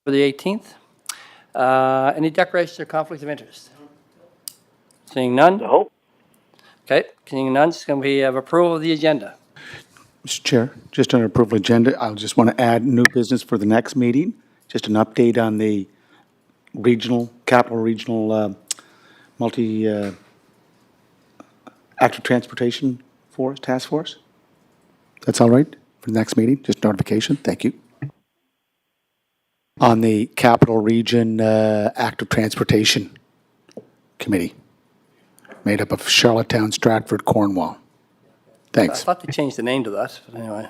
for the 18th. Any declarations or conflicts of interest? Seeing none? No. Okay, seeing none, can we have approval of the agenda? Mr. Chair, just on approval agenda, I'll just want to add new business for the next meeting, just an update on the capital regional active transportation task force. That's all right for the next meeting, just notification, thank you. On the capital region active transportation committee, made up of Charlottetown, Stratford, Cornwall. I Thanks. thought they changed the name to that, but anyway.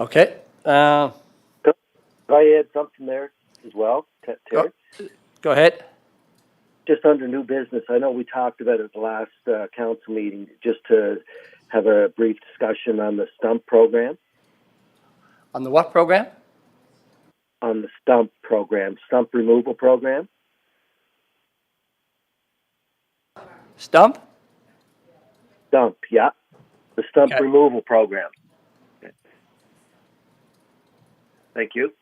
Okay. Could I add something there as well, Terry? Go ahead. Just under new business, I know we talked about it at the last council meeting, just to have a brief discussion on the STUMP program. On the what program? On the STUMP program, stump removal program. Stump? STUMP, yeah. The stump Okay. removal program. Thank you.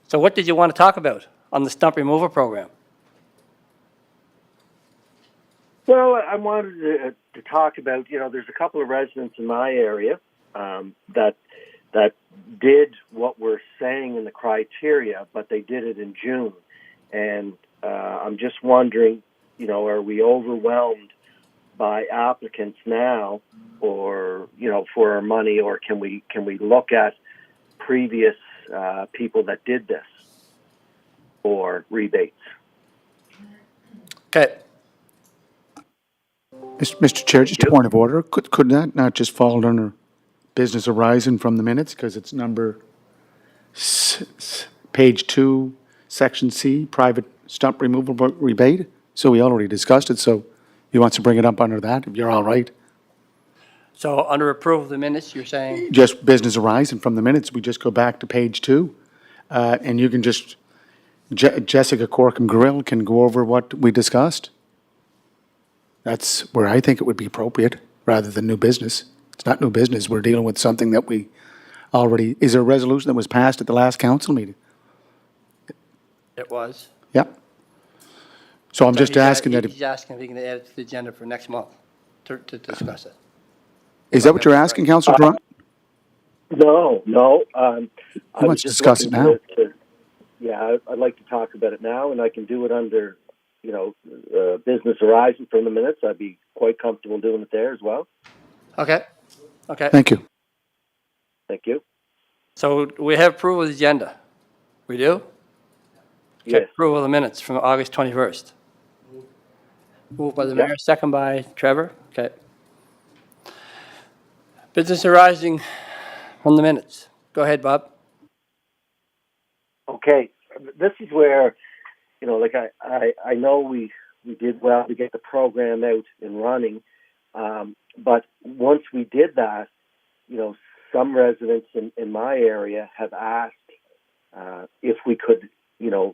So what did you want to talk about on the stump removal program? Well, I wanted to talk about, there's a couple of residents in my area that did what we're saying in the criteria, but they did it in June. And I'm just wondering, are we overwhelmed by applicants now, or for our money, or can we look at previous people that did this for rebates? Okay. Mr. Chair, just a point of order. Could that not just fall under business arising from the minutes? Because it's number page 2, section C, private stump removal rebate. So we already discussed it, so he wants to bring it up under that, if you're all right. So under approval of the minutes, you're saying? Just business arising from the minutes, we just go back to page 2. And you can just, Jessica Corkum-Grill can go over what we discussed. That's where I think it would be appropriate, rather than new business. It's not new business, we're dealing with something that we already, is there a resolution that was passed at the last council meeting? It was. Yep. So I'm So just he's asking that, He's asking if he can add it to the agenda for next month to discuss it. is that what you're asking, Councillor Durant? No. Who wants to discuss it now? I'd like to talk about it now, and I can do it under, business arising from the minutes. I'd be quite comfortable doing it there as well. Okay. Thank you. Thank you. So we have approval of the agenda. We do? Okay, Yes. approval of the minutes from August 21st. Moved by the mayor, second by Trevor. Okay. Business arising from the minutes. Go ahead, Bob. Okay. This is where, I know we did well to get the program out and running, but once we did that, some residents in my area have asked if we could,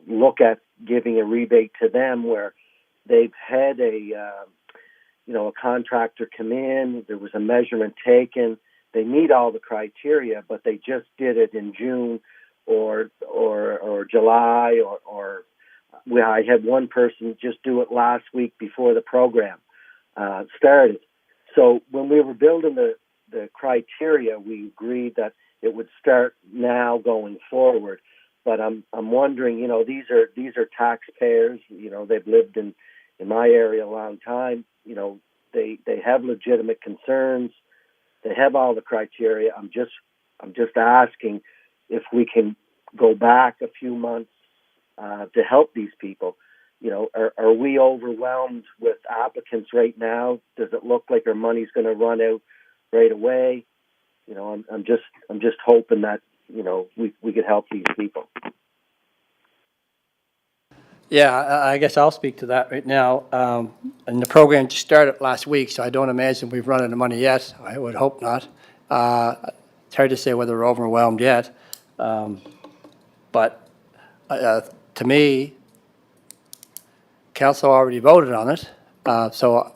look at giving a rebate to them where they've had a contractor come in, there was a measurement taken, they meet all the criteria, but they just did it in June or July or I had one person just do it last week before the program started. So when we were building the criteria, we agreed that it would start now going forward. But I'm wondering, these are taxpayers. They've lived in my area a long time. They have legitimate concerns. They have all the criteria. I'm just asking if we can go back a few months to help these people. Are we overwhelmed with applicants right now? Does it look like our money's going to run out right away? I'm just hoping that we could help these people. Yeah, I guess I'll speak to that right now. And the program just started last week, so I don't imagine we've run out of money yet. I would hope not. It's hard to say whether we're overwhelmed yet. But to me, council already voted on it. So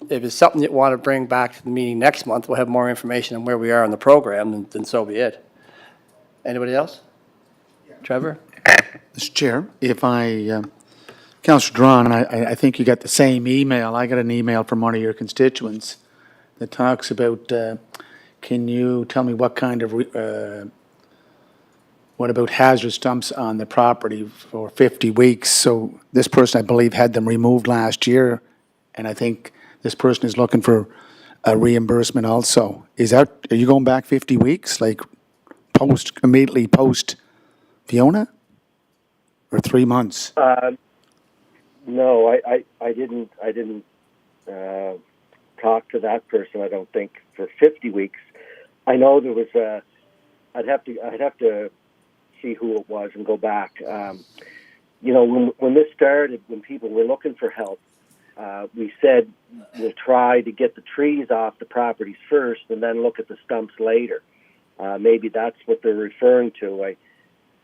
if it's something you want to bring back to the meeting next month, we'll have more information on where we are in the program, and then so be it. Anybody else? Trevor? Mr. Chair, if Councillor Drawn, I think you got the same email. I got an email from one of your constituents that talks about, can you tell me what kind of, what about hazard stumps on the property for 50 weeks? So this person, I believe, had them removed last year, and I think this person is looking for a reimbursement also. Are you going back 50 weeks, like immediately post Fiona? Or 3 months? No, I didn't talk to that person. I don't think for 50 weeks. I know there was I'd have to see who it was and go back. When this started, when people were looking for help, we said we'll try to get the trees off the properties first and then look at the stumps later. Maybe that's what they're referring to.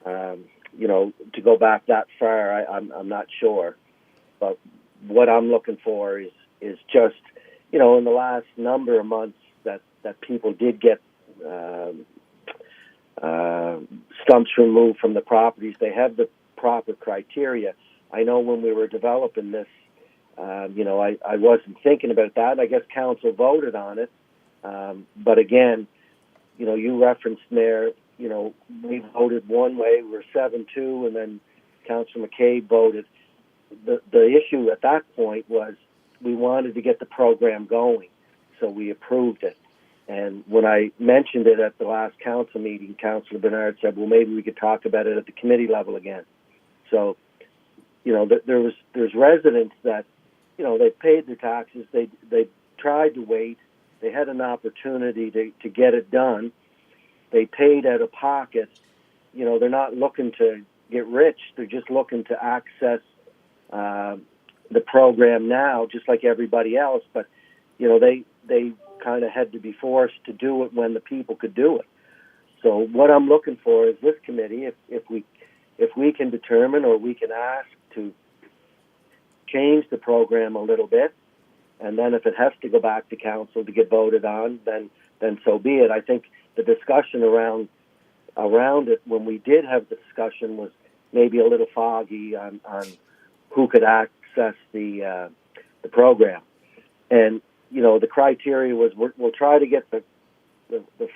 To go back that far, I'm not sure. But what I'm looking for is just, in the last number of months that people did get stumps removed from the properties. They have the proper criteria. I know when we were developing this, I wasn't thinking about that. I guess council voted on it. But again, you referenced there, we voted one way, we were 7-2, and then Councillor McCabe voted. The issue at that point was we wanted to get the program going, so we approved it. And when I mentioned it at the last council meeting, Councillor Bernard said, well, maybe we could talk about it at the committee level again. So, there's residents that, they paid their taxes, they tried to wait, they had an opportunity to get it done. They paid out of pocket. They're not looking to get rich. They're just looking to access the program now, just like everybody else. But, they kind of had to be forced to do it when the people could do it. So what I'm looking for is this committee, if we can determine or we can ask to change the program a little bit, and then if it has to go back to council to get voted on, then so be it. I think the discussion around it, when we did have the discussion, was maybe a little foggy on who could access the program. And, the criteria was we'll try to get the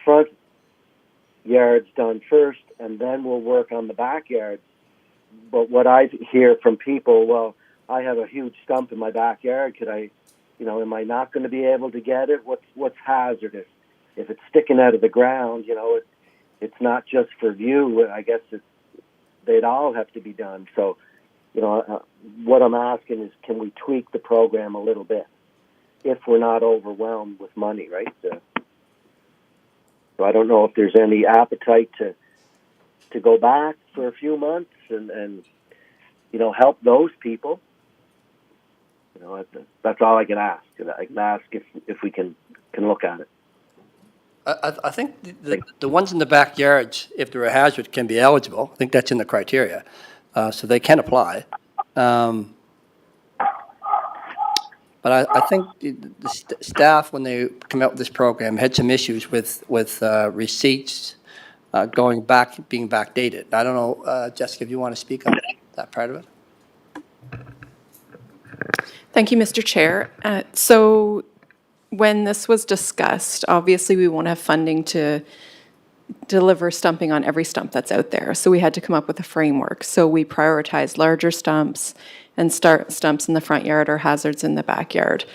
front yards done first, and then we'll work on the backyards. But what I hear from people, well, I have a huge stump in my backyard. Could I, am I not going to be able to get it? What's hazardous? If it's sticking out of the ground, it's not just for view. I guess they'd all have to be done. So, what I'm asking is, can we tweak the program a little bit if we're not overwhelmed with money, right? So I don't know if there's any appetite to go back for a few months and help those people. That's all I can ask. I can ask if we can look at it. I think the ones in the backyards, if they're a hazard, can be eligible. I think that's in the criteria, so they can apply. But I think the staff, when they come out with this program, had some issues with receipts being backdated. I don't know, Jessica, if you want to speak on that part of it. Thank you, Mr. Chair. So when this was discussed, obviously we won't have funding to deliver stumping on every stump that's out there. So we had to come up with a framework. So we prioritized larger stumps and stumps in the front yard or hazards in the backyard.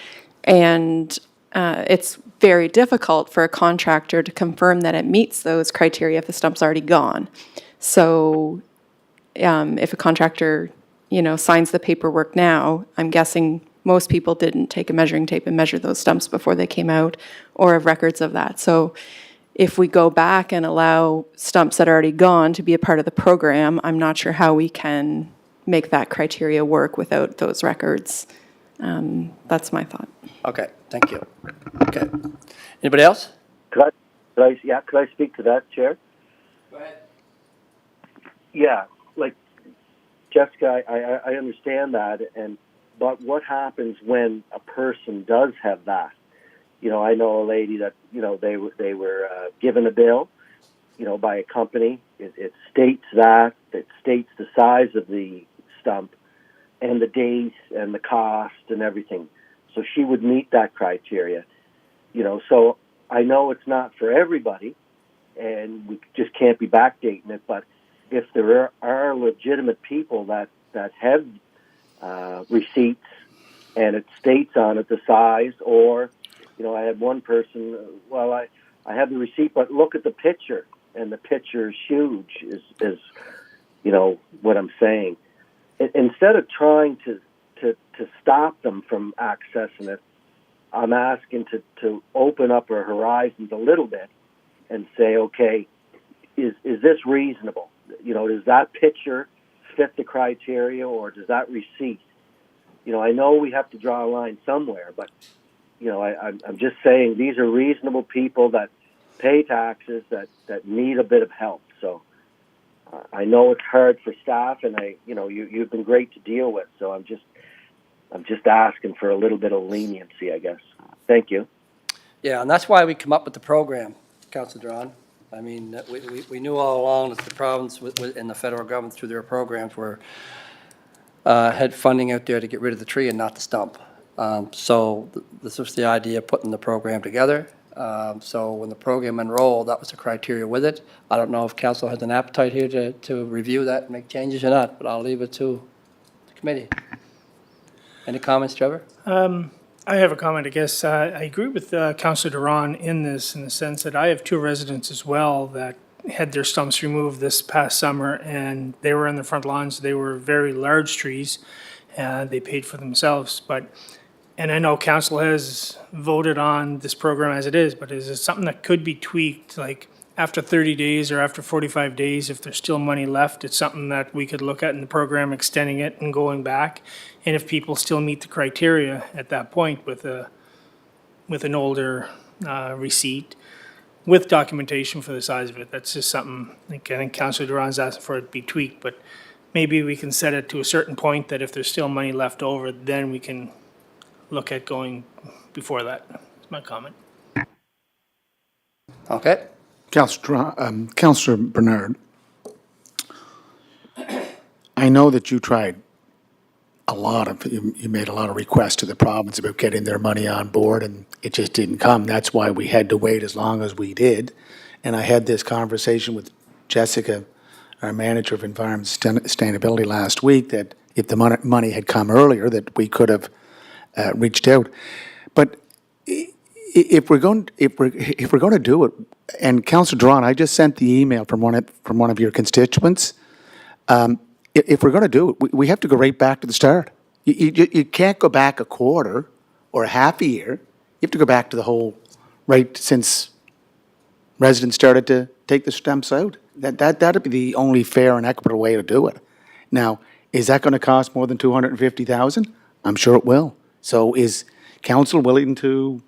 And it's very difficult for a contractor to confirm that it meets those criteria if the stump's already gone. So if a contractor, signs the paperwork now, I'm guessing most people didn't take a measuring tape and measure those stumps before they came out or have records of that. So if we go back and allow stumps that are already gone to be a part of the program, I'm not sure how we can make that criteria work without those records. That's my thought. Okay, thank you. Okay. Anybody else? Could I speak to that, Chair? Go ahead. Yeah, like Jessica, I understand that, but what happens when a person does have that? You know, I know a lady that, you know, they were given a bill, you know, by a company. It states that, it states the size of the stump and the date and the cost and everything. So she would meet that criteria, you know. So I know it's not for everybody, and we just can't be backdating it. But if there are legitimate people that have receipts and it states on it the size, or, you know, I had one person, well, I have the receipt, but look at the picture, and the picture is huge, is you know what I'm saying. Instead of trying to stop them from accessing it, I'm asking to open up our horizons a little bit and say, okay, is this reasonable? You know, does that picture fit the criteria, or does that receipt? You know, I know we have to draw a line somewhere, but, you know, I'm just saying these are reasonable people that pay taxes that need a bit of help. So I know it's hard for staff, and you've been great to deal with. So I'm just asking for a little bit of leniency, I guess. Thank you. Yeah, and that's why we come up with the program, Councilor Duran. I mean, we knew all along that the province in the federal government through their programs were had funding out there to get rid of the tree and not the stump. So this was the idea of putting the program together. So when the program enrolled, that was the criteria with it. I don't know if council has an appetite here to review that and make changes or not, but I'll leave it to the committee. Any comments, Trevor? I have a comment, I guess. I agree with Councillor Duran in this, in the sense that I have two residents as well that had their stumps removed this past summer, and they were on the front lawns. They were very large trees, and they paid for themselves. And I know council has voted on this program as it is, but is it something that could be tweaked, like after 30 days or after 45 days, if there's still money left? It's something that we could look at in the program, extending it and going back. And if people still meet the criteria at that point with an older receipt, with documentation for the size of it, that's just something, like, I think Councillor Duran's asking for it to be tweaked, but maybe we can set it to a certain point that if there's still money left over, then we can look at going before that. That's my comment. Okay. Councillor Bernard, I know that you tried you made a lot of requests to the province about getting their money on board, and it just didn't come. That's why we had to wait as long as we did. And I had this conversation with Jessica, our manager of environment sustainability, last week, that if the money had come earlier, that we could have reached out. But if we're going to do it, and Councillor Duran, I just sent the email from one of your constituents. If we're going to do it, we have to go right back to the start. You can't go back a quarter or a half a year. You have to go back to the whole, right since residents started to take the stumps out. That'd be the only fair and equitable way to do it. Now, is that going to cost more than $250,000? I'm sure it will. So is council willing to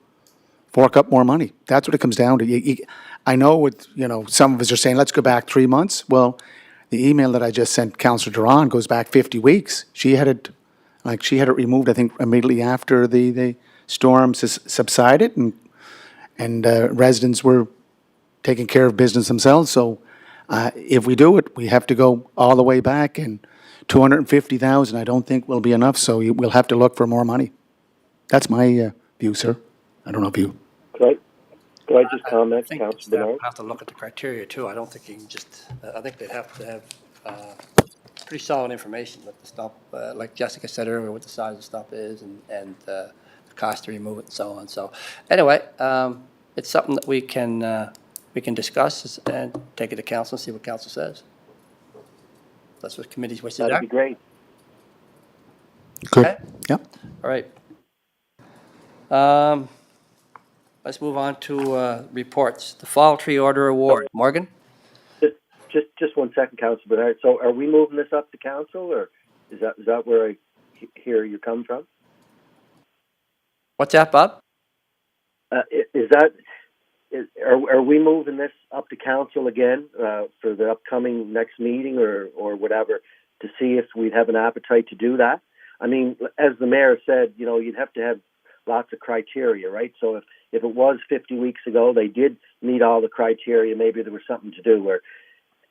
fork up more money? That's what it comes down to. I know some of us are saying, let's go back 3 months. Well, the email that I just sent Councillor Duran goes back 50 weeks. She had it removed, I think, immediately after the storm subsided, and residents were taking care of business themselves. So if we do it, we have to go all the way back, and $250,000 I don't think will be enough, so we'll have to look for more money. That's my view, sir. I don't know if you... Could I just comment, I think Councillor staff Bernard? will have to look at the criteria too. I don't think you can just, I think they'd have to have pretty solid information with the stump, like Jessica said earlier, what the size of the stump is and the cost to remove it and so on. So anyway, it's something that we can discuss and take it to council and see what council says. That's what committee's wishes are. That'd be great. Good. Okay. Yep. All right. Let's move on to reports. The Fall Tree Order Award. Morgan? Just 1 second, Councillor Bernard. So are we moving this up to council, or is that where I hear you come from? What's that, Bob? Are we moving this up to council again for the upcoming next meeting or whatever, to see if we'd have an appetite to do that? I mean, as the mayor said, you'd have to have lots of criteria, right? So if it was 50 weeks ago, they did meet all the criteria, maybe there was something to do. Where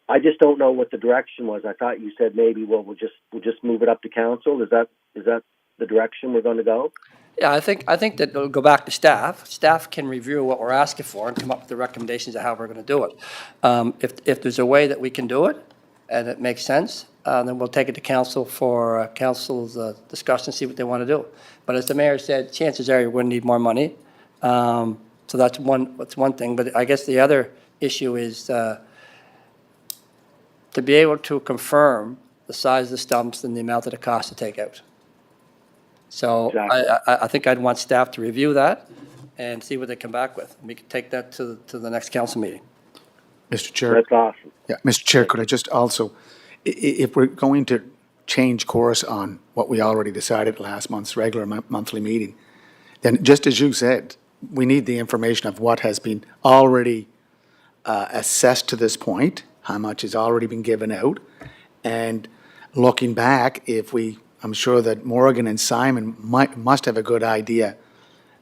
I just don't know what the direction was. I thought you said maybe, well, we'll just move it up to council. Is that the direction we're going to go? Yeah, I think that it'll go back to staff. Staff can review what we're asking for and come up with the recommendations of how we're going to do it. If there's a way that we can do it and it makes sense, then we'll take it to council for council's discussion, see what they want to do. But as the mayor said, chances are you're going to need more money. So that's one thing. But I guess the other issue is to be able to confirm the size of the stumps and the amount that it costs to take out. So Exactly. I think I'd want staff to review that and see what they come back with. We can take that to the next council meeting. Mr. Chair. That's awesome. Yeah, Mr. Chair, could I just also, if we're going to change course on what we already decided last month's regular monthly meeting, then just as you said, we need the information of what has been already assessed to this point, how much has already been given out, and looking back, I'm sure that Morgan and Simon must have a good idea,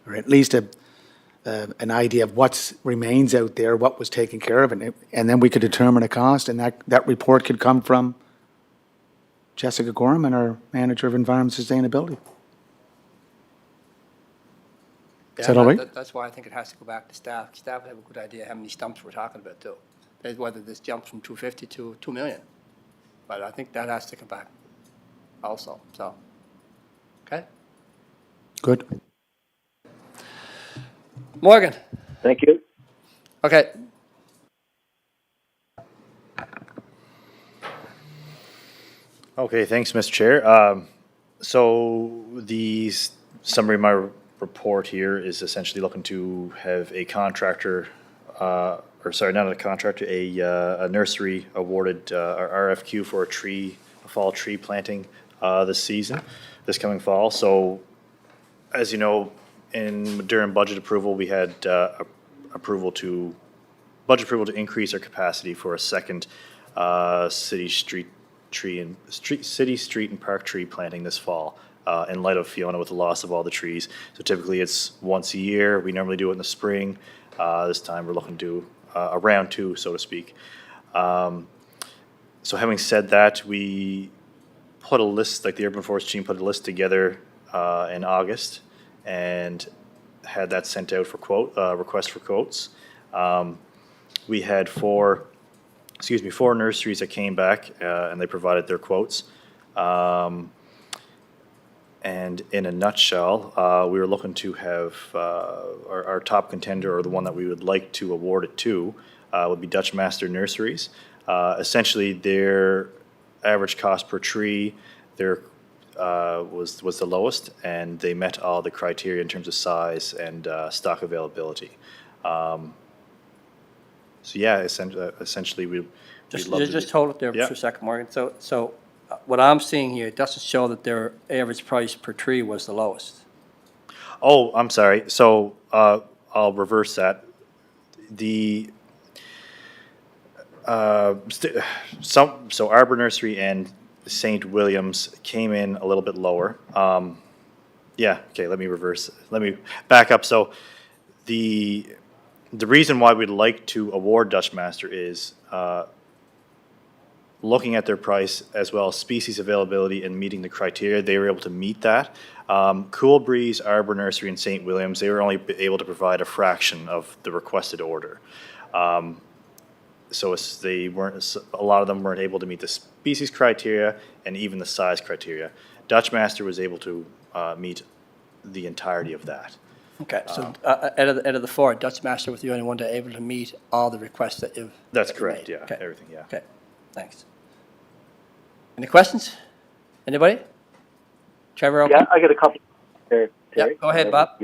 or at least an idea of what remains out there, what was taken care of, and then we could determine a cost, and that report could come from Jessica Gorman, our Manager of Environment Sustainability. Is that all right? That's why I think it has to go back to staff. Staff have a good idea how many stumps we're talking about too. Whether this jumps from 250 to 2 million. But I think that has to come back also, so, okay? Good. Morgan, Thank you. okay. Okay, thanks, Mr. Chair. So the summary of my report here is essentially looking to have a contractor, or sorry, not a contractor, a nursery awarded our RFQ for a fall tree planting this coming fall. So, as you know, during budget approval, we had budget approval to increase our capacity for a second city street and park tree planting this fall. In light of Fiona with the loss of all the trees. So typically it's once a year. We normally do it in the spring. This time we're looking to do a round two, so to speak. So having said that, we put a list, like the Urban Forest team put a list together in August and had that sent out for request for quotes. We had four nurseries that came back and they provided their quotes. And in a nutshell, we were looking to have our top contender, or the one that we would like to award it to, would be Dutch Master Nurseries. Essentially, their average cost per tree was the lowest, and they met all the criteria in terms of size and stock availability. So yeah, essentially, we'd love to Just hold it there Yeah. for a second, Morgan. So what I'm seeing here, it doesn't show that their average price per tree was the lowest. Oh, I'm sorry. So I'll reverse that. So Arbor Nursery and St. Williams came in a little bit lower. Yeah. Okay. Let me back up. So the reason why we'd like to award Dutch Master is looking at their price as well as species availability and meeting the criteria, they were able to meet that. Cool Breeze, Arbor Nursery, and St. Williams, they were only able to provide a fraction of the requested order. So a lot of them weren't able to meet the species criteria and even the size criteria. Dutch Master was able to meet the entirety of that. Okay, so out of the four, Dutch Master was the only one that able to meet all the requests that you've That's that you correct, made. yeah, Okay. everything, yeah. Okay, thanks. Any questions? Anybody? Trevor? okay? Yeah, I got a couple there, Terry. go ahead, Bob.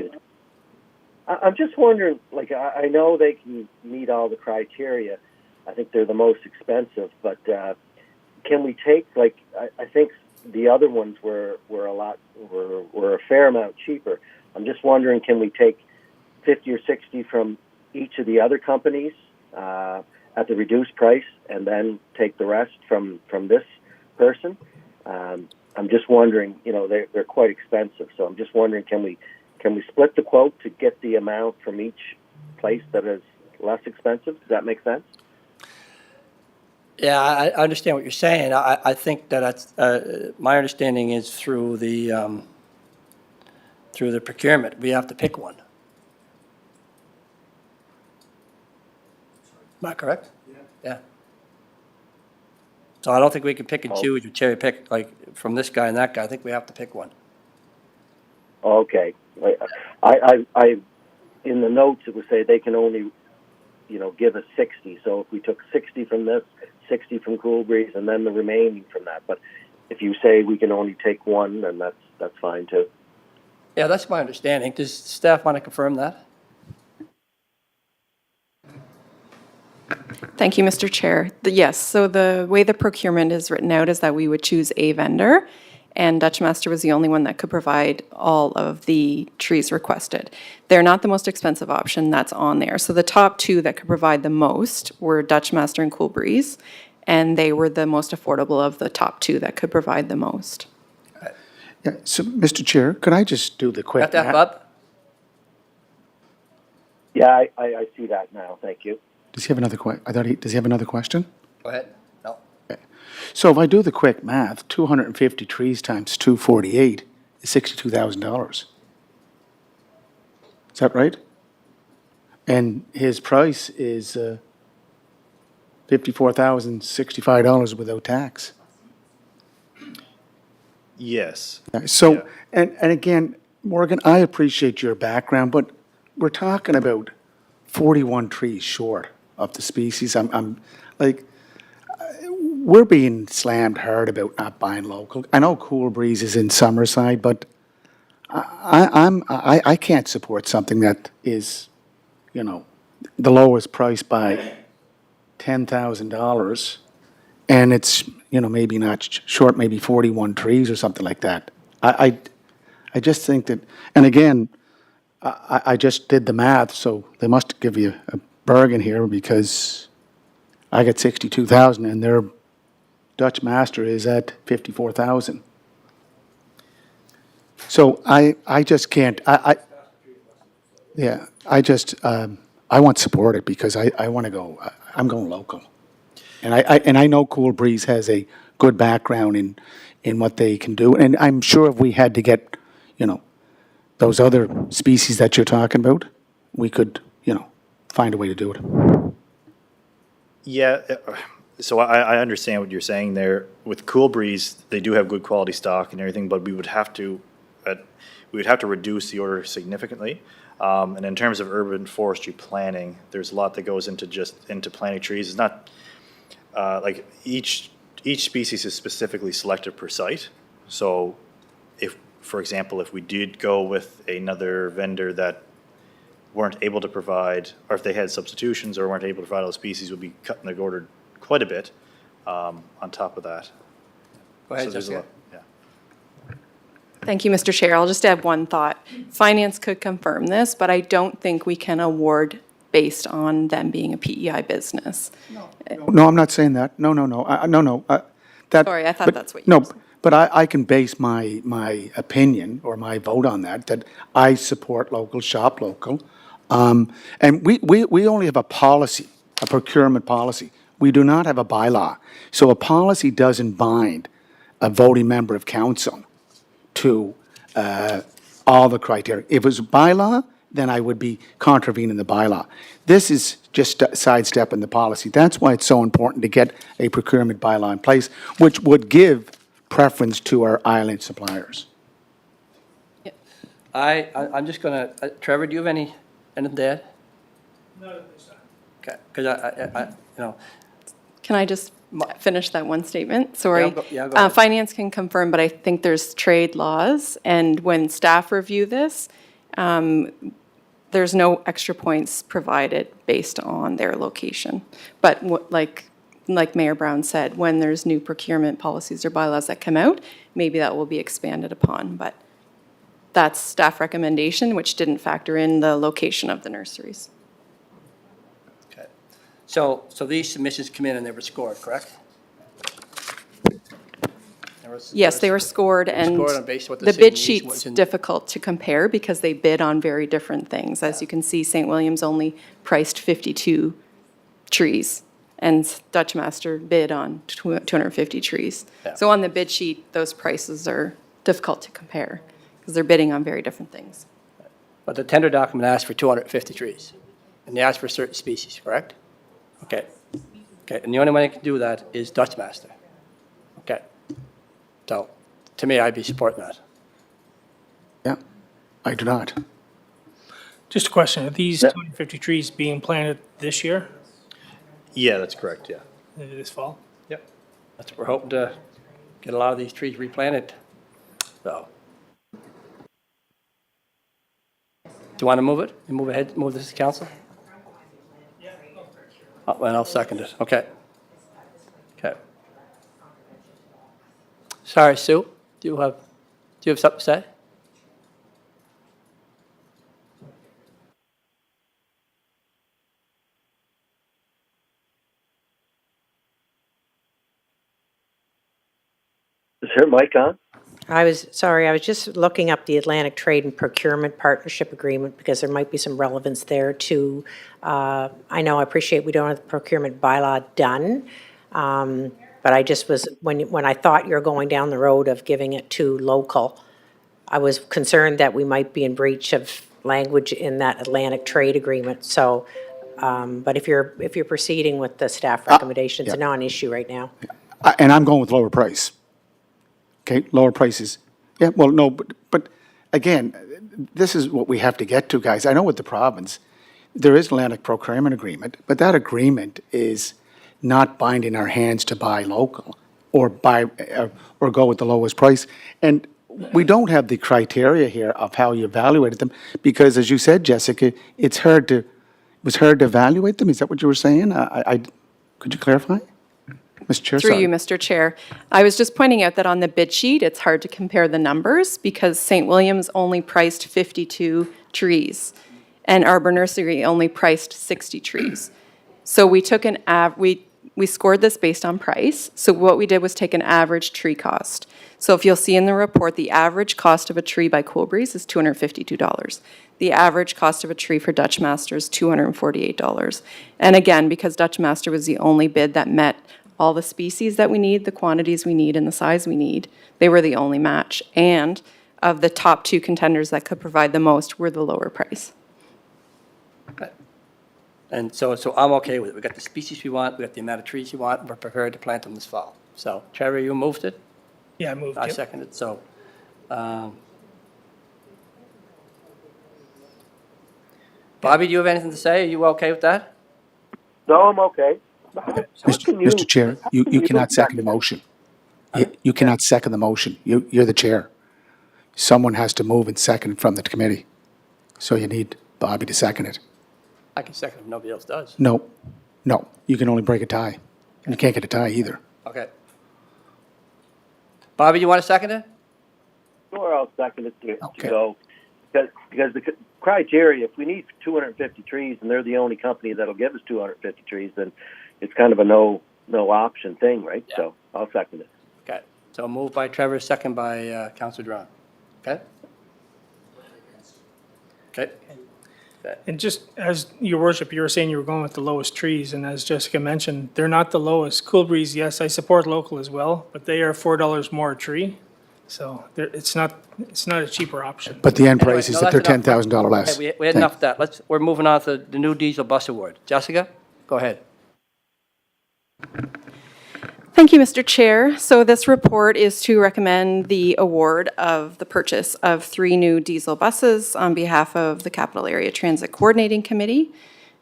I'm just wondering, like, I know they can meet all the criteria. I think they're the most expensive, but can we take, like, I think the other ones were a fair amount cheaper. I'm just wondering, can we take 50 or 60 from each of the other companies at the reduced price and then take the rest from this person? I'm just wondering, they're quite expensive. So I'm just wondering, can we split the quote to get the amount from each place that is less expensive? Does that make sense? Yeah, I understand what you're saying. I think that my understanding is through the procurement, we have to pick one. Am I correct? Yeah. So I don't think we can pick and choose or cherry pick like from this guy and that guy. I think we have to pick one. Okay. I in the notes it would say they can only, give us 60. So if we took 60 from this, 60 from Cool Breeze, and then the remaining from that. But if you say we can only take one, then that's fine too. Yeah, that's my understanding. Does staff want to confirm that? Thank you, Mr. Chair. Yes, so the way the procurement is written out is that we would choose a vendor, and Dutch Master was the only one that could provide all of the trees requested. They're not the most expensive option that's on there. So the top two that could provide the most were Dutch Master and Cool Breeze, and they were the most affordable of the top two that could provide the most. Yeah, so, Mr. Chair, could I just do the quick? Got that, math? Bob? Yeah, I see that now. Thank you. Does he have another does he have another question? Go ahead. No. So if I do the quick math, 250 trees times 248 is $62,000. Is that right? And his price is $54,065 without tax. Yes. So, Yeah. and again, Morgan, I appreciate your background, but we're talking about 41 trees short of the species. I'm like, we're being slammed hard about not buying local. I know Cool Breeze is in Summerside, but I can't support something that is, the lowest price by $10,000, and it's, maybe not short, maybe 41 trees or something like that. I just think that, and again, I just did the math, so they must give you a bargain here because I got 62,000 and their Dutch Master is at 54,000. So I just can't, yeah, I want to support it because I want to go, I'm going local. And I know Cool Breeze has a good background in what they can do. And I'm sure if we had to get, those other species that you're talking about, we could, find a way to do it. Yeah, so I understand what you're saying there. With Cool Breeze, they do have good quality stock and everything, but we would have to reduce the order significantly. And in terms of urban forestry planning, there's a lot that goes into planting trees. It's not like each species is specifically selected per site. So for example, if we did go with another vendor that weren't able to provide, or if they had substitutions or weren't able to provide all the species, we'd be cutting the order quite a bit on top of that. Go ahead, So there's a Jessica. lot, yeah. Thank you, Mr. Chair. I'll just add one thought. Finance could confirm this, but I don't think we can award based on them being a PEI business. No, I'm not saying that. No. That. Sorry, I thought but- that's what you No, were saying. but I can base my opinion or my vote on that I support local, shop local. And we only have a policy, a procurement policy. We do not have a bylaw. So a policy doesn't bind a voting member of council to all the criteria. If it was a bylaw, then I would be contravening the bylaw. This is just sidestepping the policy. That's why it's so important to get a procurement bylaw in place, which would give preference to our island suppliers. I'm just going to, Trevor, do you have anything to add? Not at this time. Okay, because I Can I just finish that one statement? Sorry. go ahead. Finance can confirm, but I think there's trade laws, and when staff review this, there's no extra points provided based on their location. But like Mayor Brown said, when there's new procurement policies or bylaws that come out, maybe that will be expanded upon. But that's staff recommendation, which didn't factor in the location of the nurseries. Okay. So these submissions come in and they were scored, correct? They Yes, they were scored, and scored on basis of what the the city bid needs, sheet's what's in- difficult to compare because they bid on very different things. As you can see, St. William's only priced 52 trees, and Dutch Master bid on 250 trees. Yeah. So on the bid sheet, those prices are difficult to compare because they're bidding on very different things. But the tender document asked for 250 trees, and they asked for certain species, correct? Okay. Okay, and the only one that can do that is Dutch Master. Okay. So, to me, I'd be supporting that. Yeah, I do not. Just a question, are these Yeah. 250 trees being planted this year, Yeah, that's correct, yeah. this fall? Yep. That's what we're hoping to get a lot of these trees replanted. So. Do you want to move it? You move ahead, move this to council? Oh, and I'll second it. Okay. Okay. Sorry, Sue, do you have something to say? Is her mic on? I was just looking up the Atlantic Trade and Procurement Partnership Agreement because there might be some relevance there to, I appreciate we don't have the procurement bylaw done, but I just was, when I thought you were going down the road of giving it to local, I was concerned that we might be in breach of language in that Atlantic Trade Agreement, so, but if you're proceeding with the staff recommendations, yeah. a non-issue right now. And I'm going with lower price. Okay, lower prices. Yeah, well, no, but again, this is what we have to get to, guys. I know with the province, there is Atlantic Procurement Agreement, but that agreement is not binding our hands to buy local or or go with the lowest price. And we don't have the criteria here of how you evaluated them because, as you said, Jessica, it was hard to evaluate them. Is that what you were saying? Could you clarify? Mr. Chair, Through sorry. you, Mr. Chair. I was just pointing out that on the bid sheet, it's hard to compare the numbers because St. William's only priced 52 trees and Arbor Nursery only priced 60 trees. So we took we scored this based on price. So what we did was take an average tree cost. So if you'll see in the report, the average cost of a tree by Cool Breeze is $252. The average cost of a tree for Dutch Master is $248. And again, because Dutch Master was the only bid that met all the species that we need, the quantities we need, and the size we need, they were the only match. And of the top two contenders that could provide the most were the lower price. And so I'm okay with it. We got the species we want, we got the amount of trees we want, and we're prepared to plant them this fall. So, Trevor, you moved it? Yeah, I moved I it. second it, so. Bobby, do you have anything to say? Are you okay with that? No, I'm okay. How can you- Mr. Chair, you how can cannot second the motion. You cannot second the motion. You're the chair. Someone has to move and second from the committee. So you need Bobby to second it. I can second if nobody else does. No, you can only break a tie. And you can't get a tie either. Okay. Bobby, you want to second it? Sure, I'll second it to Okay. go. Because the criteria, if we need 250 trees and they're the only company that'll give us 250 trees, then it's kind of a no option thing, right? Yeah. So I'll second it. Okay. So moved by Trevor, second by Councilor Duran. Okay? Okay. And just as your worship, you were saying you were going with the lowest trees, and as Jessica mentioned, they're not the lowest. Cool Breeze, yes, I support local as well, but they are $4 more a tree. So it's not a cheaper option. But the end Anyway, price is no, that they're that's enough. $10,000 less. Okay, we had enough of that. We're moving on to the new diesel bus award. Jessica, go ahead. Thank you, Mr. Chair. So this report is to recommend the award of the purchase of 3 new diesel buses on behalf of the Capital Area Transit Coordinating Committee.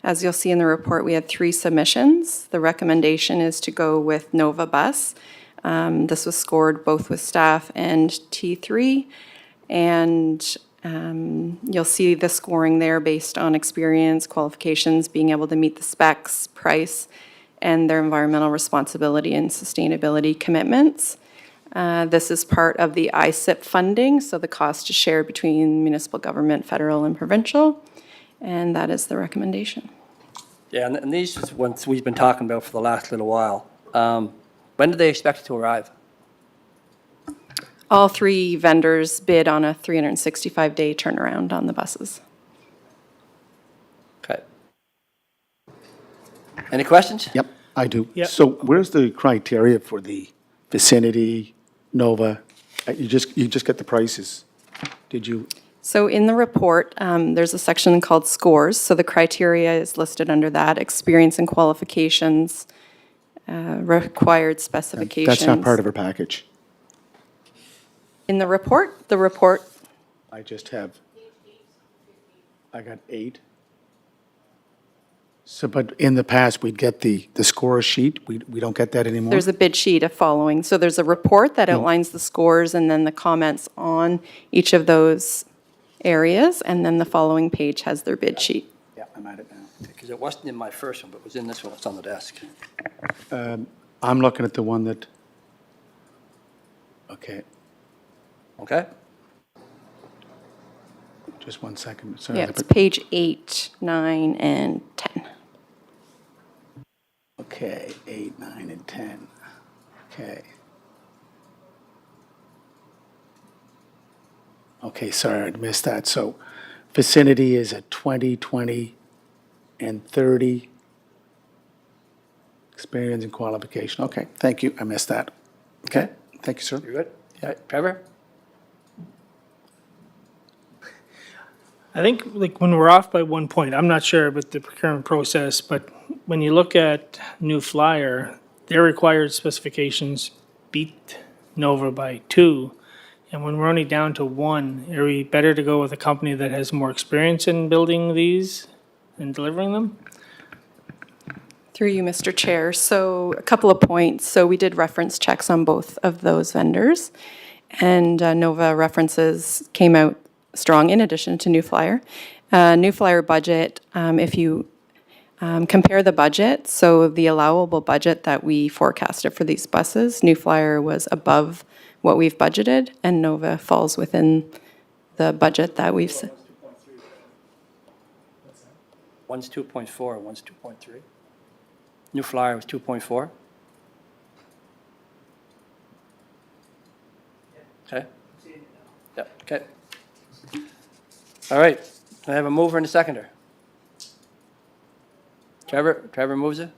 As you'll see in the report, we had 3 submissions. The recommendation is to go with Nova Bus. This was scored both with staff and T3. And you'll see the scoring there based on experience, qualifications, being able to meet the specs, price, and their environmental responsibility and sustainability commitments. This is part of the ISIP funding, so the cost is shared between municipal government, federal, and provincial, and that is the recommendation. Yeah, and these are ones we've been talking about for the last little while. When do they expect it to arrive? All three vendors bid on a 365-day turnaround on the buses. Okay. Any questions? Yep, I do. Yep. So where's the criteria for the Vicinity, Nova? You just get the prices. Did you? So in the report, there's a section called scores. So the criteria is listed under that, experience and qualifications, required specifications. That's not part of our package. In the report, I just have, I got 8. So, but in the past, we'd get the score sheet. We don't get that anymore? there's a bid sheet of following. So there's a report that outlines the scores and then the comments on each of those areas. And then the following page has their bid sheet. Yeah, I'm at it now. Because it wasn't in my first one, but it was in this one. It's on the desk. I'm looking at the one that, okay, Okay? just 1 second. Sorry, Yeah, it's but- page 8, 9, and 10. Okay, 8, 9, and 10. Okay. Okay, sorry, I missed that. So Vicinity is at 20, 20, and 30. Experience and qualification. Okay, thank you. I missed that. Okay, thank you, sir. You're good? Yeah, Trevor? I think like when we're off by 1 point, I'm not sure about the procurement process, but when you look at New Flyer, their required specifications beat Nova by 2. And when we're only down to 1, are we better to go with a company that has more experience in building these and delivering them? Through you, Mr. Chair. So a couple of points. So we did reference checks on both of those vendors. And Nova references came out strong in addition to New Flyer. New Flyer budget, if you compare the budget, so the allowable budget that we forecasted for these buses, New Flyer was above what we've budgeted, and Nova falls within the budget that we've set. One's 2.4, one's 2.3. New Flyer was 2.4. Okay? Yep, okay. All right, I have a mover and a seconder. Trevor moves it?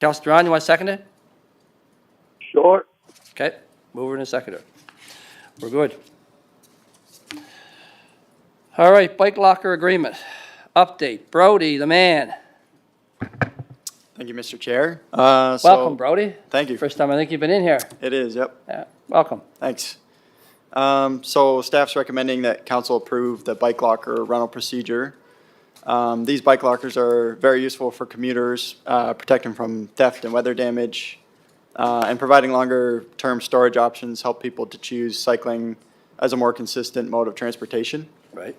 Councilor Duran, you want to second it? Sure. Okay, mover and a seconder. We're good. All right, bike locker agreement. Update. Brody, the man. Thank you, Mr. Chair. Welcome, Brody. Thank you. First time I think you've been in here. It is, yep. Yeah, welcome. Thanks. So staff's recommending that council approve the bike locker rental procedure. These bike lockers are very useful for commuters, protecting from theft and weather damage, and providing longer-term storage options help people to choose cycling as a more consistent mode of transportation. Right.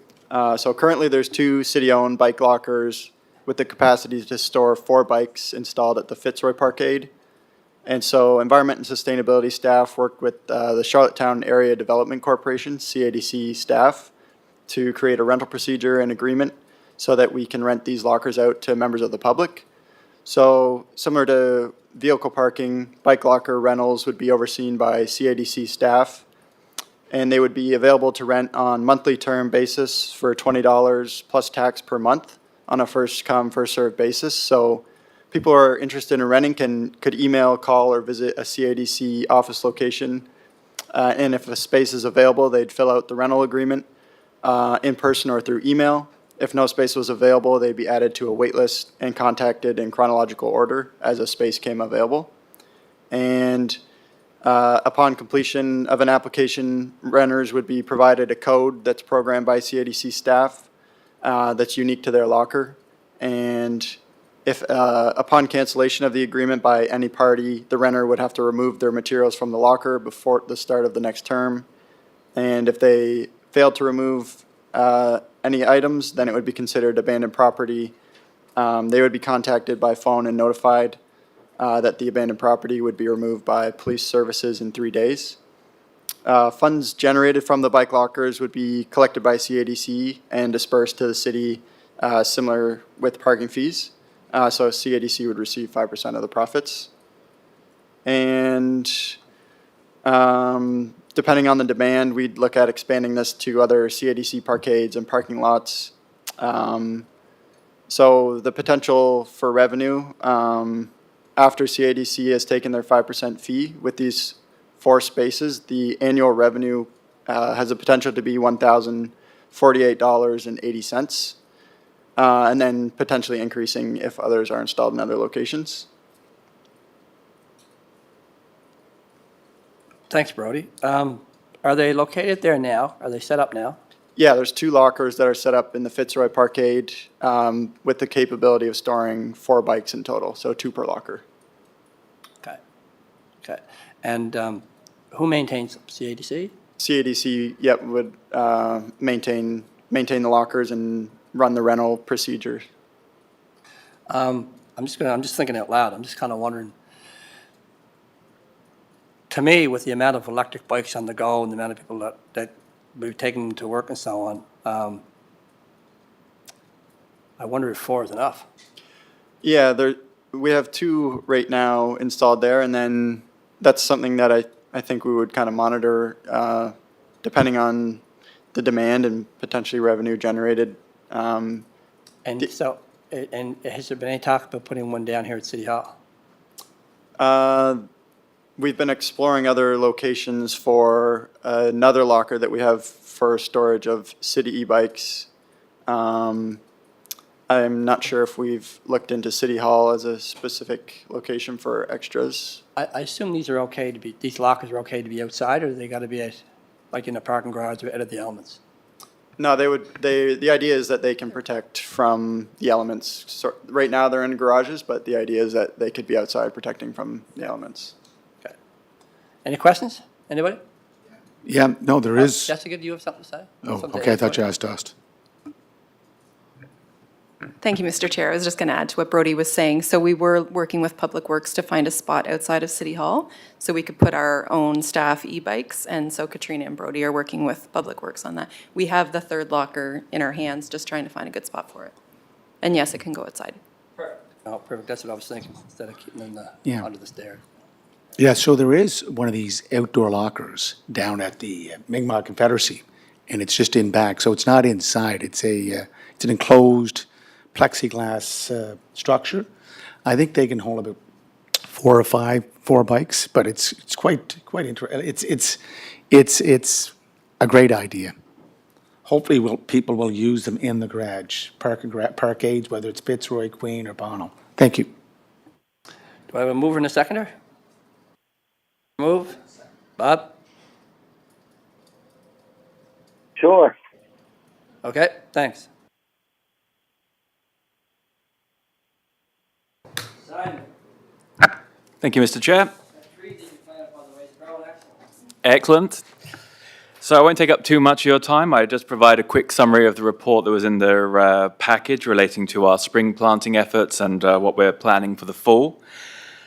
So currently, there's 2 city-owned bike lockers with the capacity to store 4 bikes installed at the Fitzroy Parkade. And so Environment and Sustainability staff worked with the Charlottetown Area Development Corporation, CADC staff, to create a rental procedure and agreement so that we can rent these lockers out to members of the public. So similar to vehicle parking, bike locker rentals would be overseen by CADC staff, and they would be available to rent on monthly term basis for $20 plus tax per month on a first come, first served basis. So people who are interested in renting could email, call, or visit a CADC office location. And if a space is available, they'd fill out the rental agreement in person or through email. If no space was available, they'd be added to a wait list and contacted in chronological order as a space came available. And upon completion of an application, renters would be provided a code that's programmed by CADC staff that's unique to their locker. And if upon cancellation of the agreement by any party, the renter would have to remove their materials from the locker before the start of the next term. And if they failed to remove any items, then it would be considered abandoned property. They would be contacted by phone and notified that the abandoned property would be removed by police services in 3 days. Funds generated from the bike lockers would be collected by CADC and dispersed to the city, similar with parking fees. So CADC would receive 5% of the profits. And depending on the demand, we'd look at expanding this to other CADC parkades and parking lots. So the potential for revenue, after CADC has taken their 5% fee with these 4 spaces, the annual revenue has the potential to be $1,048.80, and then potentially increasing if others are installed in other locations. Thanks, Brody. Are they located there now? Are they set up now? Yeah, there's 2 lockers that are set up in the Fitzroy Parkade with the capability of storing 4 bikes in total, so 2 per locker. Okay. Okay. And who maintains them? CADC? CADC, yep, would maintain the lockers and run the rental procedures. I'm just thinking out loud. I'm just kind of wondering. To me, with the amount of electric bikes on the go and the amount of people that we've taken to work and so on, I wonder if 4 is enough. Yeah, we have 2 right now installed there, and then that's something that I think we would kind of monitor depending on the demand and potentially revenue generated. And has there been any talk about putting one down here at City Hall? We've been exploring other locations for another locker that we have for storage of city e-bikes. I'm not sure if we've looked into City Hall as a specific location for extras. I assume these lockers are okay to be outside, or they got to be like in a parking garage or out of the elements? No, the idea is that they can protect from the elements. So right now they're in garages, but the idea is that they could be outside protecting from the elements. Okay. Any questions? Anybody? Yeah, no, there is. Jessica, do you have something to say? Oh, Something okay, I to thought you add? asked us. Thank you, Mr. Chair. I was just going to add to what Brody was saying. So we were working with Public Works to find a spot outside of City Hall so we could put our own staff e-bikes. And so Katrina and Brody are working with Public Works on that. We have the 3rd locker in our hands, just trying to find a good spot for it. And yes, it can go outside. Oh, perfect. That's what I was thinking, instead of keeping them under the stairs. Yeah, so there is one of these outdoor lockers down at the Mi'kmaq Confederacy, and it's just in back, so it's not inside. It's an enclosed plexiglass structure. I think they can hold about 4 or 5 bikes, but it's quite interesting. It's a great idea. Hopefully, people will use them in the garage, parkades, whether it's Fitzroy, Queen, or Bonnell. Thank you. Do I have a mover and a seconder? Move. Bob? Sure. Okay, thanks. Thank you, Mr. Chair. Excellent. So I won't take up too much of your time. I just provide a quick summary of the report that was in the package relating to our spring planting efforts and what we're planning for the fall.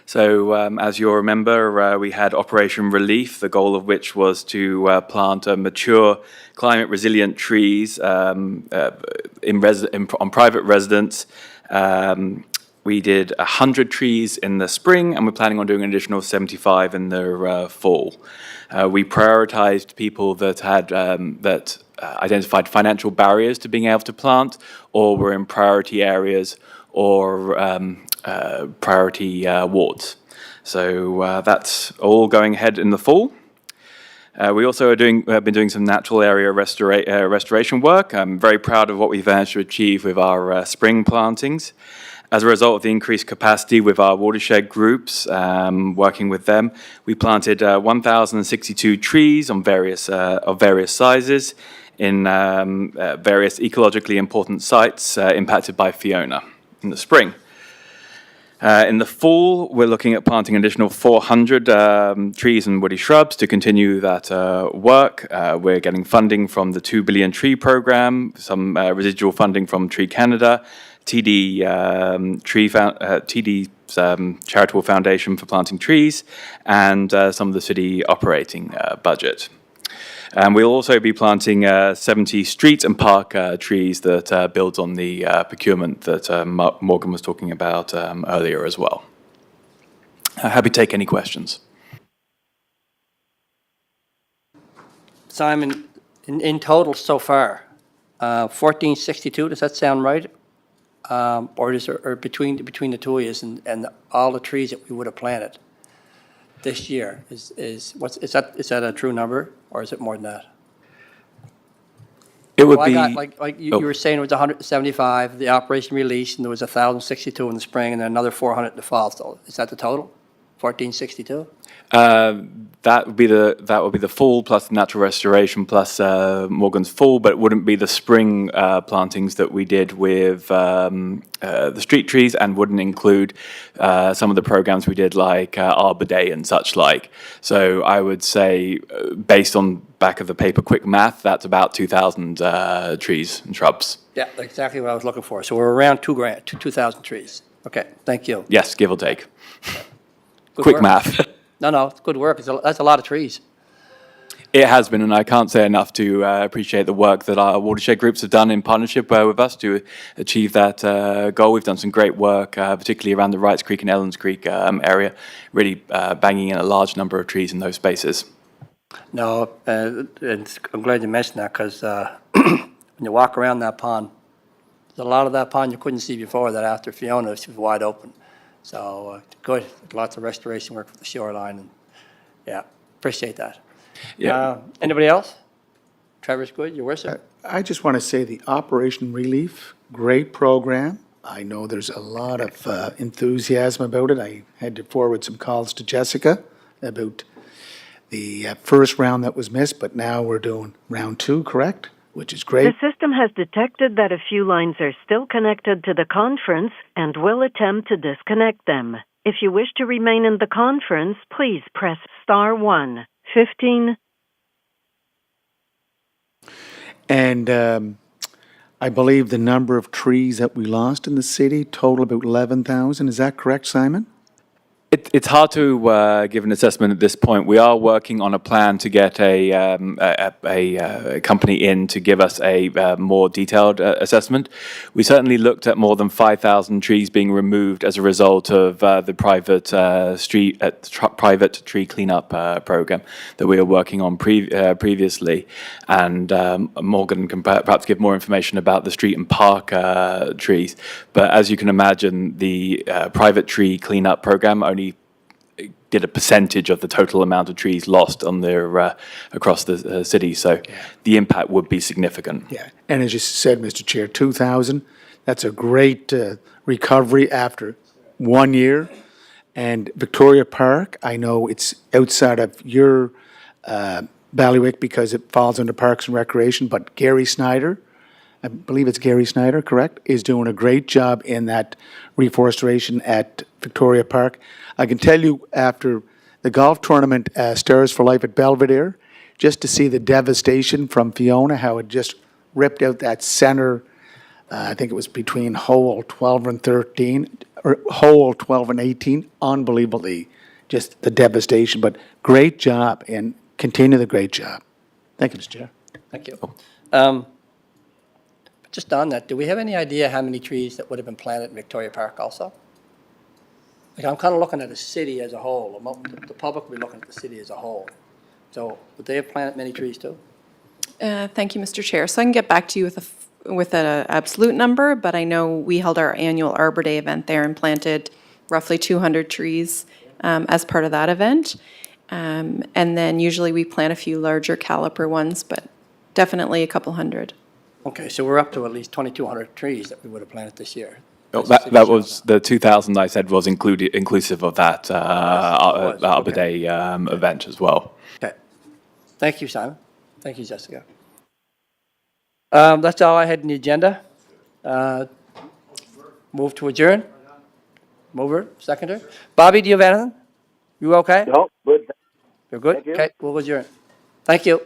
So as you'll remember, we had Operation Relief, the goal of which was to plant mature, climate-resilient trees on private residence. We did 100 trees in the spring, and we're planning on doing an additional 75 in the fall. We prioritized people that had identified financial barriers to being able to plant, or were in priority areas, or priority wards. So that's all going ahead in the fall. We also have been doing some natural area restoration work. I'm very proud of what we've managed to achieve with our spring plantings. As a result of the increased capacity with our watershed groups, working with them, we planted 1,062 trees on of various sizes in various ecologically important sites impacted by Fiona in the spring. In the fall, we're looking at planting an additional 400 trees and woody shrubs to continue that work. We're getting funding from the 2 Billion Tree Program, some residual funding from Tree Canada, TD's charitable foundation for planting trees, and some of the city operating budget. And we'll also be planting 70 street and park trees that builds on the procurement that Morgan was talking about earlier as well. Happy to take any questions. Simon, in total so far, 1462, does that sound right? Or is there, or between the two of you and all the trees that we would have planted this year, is that a true number, or is it more than that? It would Well, I be. got, like you were saying, it was 175, the operation release, and there was 1,062 in the spring, and then another 400 in the fall, so is that the total? 1462? That would be the fall plus natural restoration plus Morgan's fall, but it wouldn't be the spring plantings that we did with the street trees, and wouldn't include some of the programs we did like Arbor Day and such like. So I would say, based on back of the paper quick math, that's about 2,000 trees and shrubs. Yeah, that's exactly what I was looking for, so we're around 2,000 trees. Okay, thank you. Yes, give or take. Good Quick work. math. No, it's good work, that's a lot of trees. It has been, and I can't say enough to appreciate the work that our watershed groups have done in partnership with us to achieve that goal. We've done some great work, particularly around the Wrights Creek and Ellens Creek area, really banging in a large number of trees in those spaces. No, and I'm glad you mentioned that, because when you walk around that pond, there's a lot of that pond you couldn't see before that after Fiona, it was wide open. So, good, lots of restoration work for the shoreline, and, yeah, appreciate that. Yeah. Anybody else? Trevor's good, your worship? I just want to say the Operation Relief, great program. I know there's a lot of enthusiasm about it. I had to forward some calls to Jessica about the first round that was missed, but now we're doing round 2, correct? Which is great. The system has detected that a few lines are still connected to the conference and will attempt to disconnect them. If you wish to remain in the conference, please press star 1. 15. And I believe the number of trees that we lost in the city total about 11,000. Is that correct, Simon? It's hard to give an assessment at this point. We are working on a plan to get a company in to give us a more detailed assessment. We certainly looked at more than 5,000 trees being removed as a result of the private tree cleanup program that we were working on previously. And Morgan can perhaps give more information about the street and park trees. But as you can imagine, the private tree cleanup program only did a percentage of the total amount of trees lost on their across the city. So the impact would be significant. Yeah. And as you said, Mr. Chair, 2,000, that's a great recovery after 1 year. And Victoria Park, I know it's outside of your Ballywick because it falls under Parks and Recreation, but Gary Snyder, I believe it's Gary Snyder, correct, is doing a great job in that reforestation at Victoria Park. I can tell you, after the golf tournament, Stars for Life at Belvedere, just to see the devastation from Fiona, how it just ripped out that center, I think it was between hole 12 and 13, or hole 12 and 18, unbelievably, just the devastation. But great job, and continue the great job. Thank you, Mr. Chair. Thank you. Just on that, do we have any idea how many trees that would have been planted in Victoria Park also? Like, I'm kind of looking at the city as a whole. The public will be looking at the city as a whole. So would they have planted many trees too? Thank you, Mr. Chair. So I can get back to you with an absolute number, but I know we held our annual Arbor Day event there and planted roughly 200 trees as part of that event. And then usually we plant a few larger caliper ones, but definitely a couple hundred. Okay, so we're up to at least 2,200 trees that we would have planted this year. Oh, that was the 2,000 I said was inclusive of that Arbor Day event as well. Okay. Thank you, Simon. Thank you, Jessica. That's all I had in the agenda. Move to adjourn. Mover, seconder. Bobby, do you have anything? You okay? No, good. You're good? Thank you. Okay, we'll adjourn. Thank you.